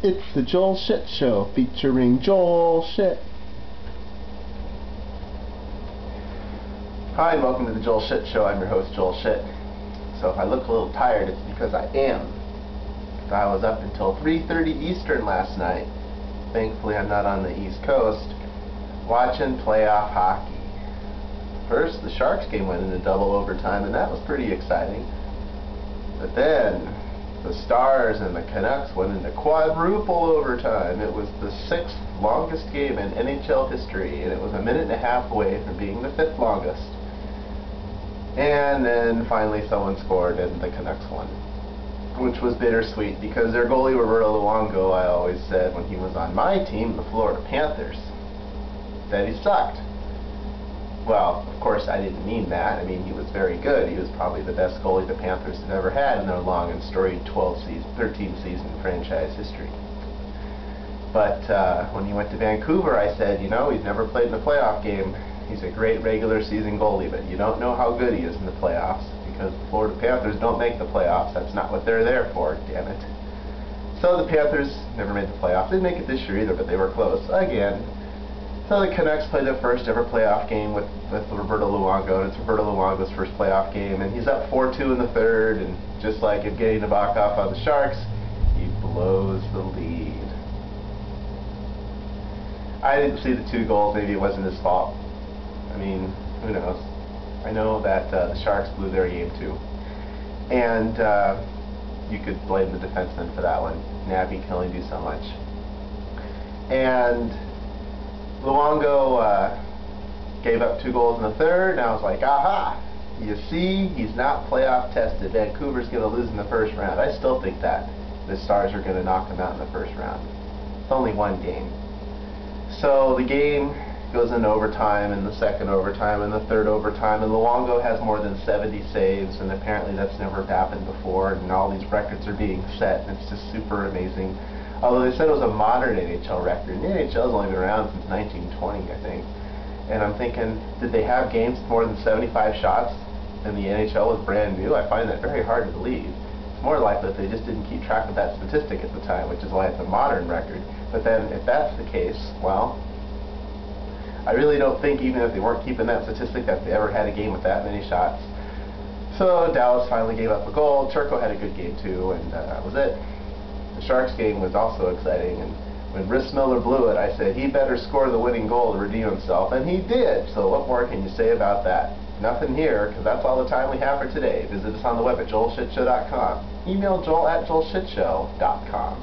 It's the Joel Shit Show featuring Joel Shit. Hi and welcome to the Joel Shit Show. I'm your host, Joel Shit. So if I look a little tired, it's because I am. I was up until 3:30 Eastern last night. Thankfully I'm not on the East Coast, watching playoff hockey. First, the Sharks game went into double overtime, and that was pretty exciting. But then the Stars and the Canucks went into quadruple overtime. It was the 6th longest game in NHL history, and it was a minute and a half away from being the 5th longest. And then finally someone scored and the Canucks won, which was bittersweet because their goalie Roberto Luongo, I always said when he was on my team, the Florida Panthers, that he sucked. Well, of course I didn't mean that. I mean, he was very good. He was probably the best goalie the Panthers have ever had in their long and storied 13-season franchise history. But when he went to Vancouver, I said, you know, he's never played in a playoff game. He's a great regular season goalie, but you don't know how good he is in the playoffs because the Florida Panthers don't make the playoffs. That's not what they're there for, damn it. So the Panthers never made the playoffs. They didn't make it this year either, but they were close again. So the Canucks played their first ever playoff game with Roberto Luongo. It's Roberto Luongo's first playoff game, and he's up 4-2 in the third, and just like Evgeny Nabokov on the Sharks, he blows the lead. I didn't see the 2 goals. Maybe it wasn't his fault. I mean, who knows? I know that the Sharks blew their game too. And you could blame the defenseman for that one. Naby can only do so much. And Luongo gave up 2 goals in the third, and I was like, aha! You see, he's not playoff tested. Vancouver's going to lose in the first round. I still think that the Stars are going to knock them out in the first round. It's only one game. So the game goes into overtime, and the second overtime, and the third overtime, and Luongo has more than 70 saves, and apparently that's never happened before, and all these records are being set, and it's just super amazing. Although they said it was a modern NHL record, and the NHL's only been around since 1920, I think. And I'm thinking, did they have games with more than 75 shots, and the NHL was brand new? I find that very hard to believe. It's more likely that they just didn't keep track of that statistic at the time, which is why it's a modern record. But then, if that's the case, well, I really don't think, even if they weren't keeping that statistic, that they ever had a game with that many shots. So Dallas finally gave up a goal. Turco had a good game too, and that was it. The Sharks game was also exciting, and when Rhys Miller blew it, I said he better score the winning goal to redeem himself, and he did. So what more can you say about that? Nothing here, because that's all the time we have for today. Visit us on the web at joelshitshow.com. Email joel@joelshitshow.com.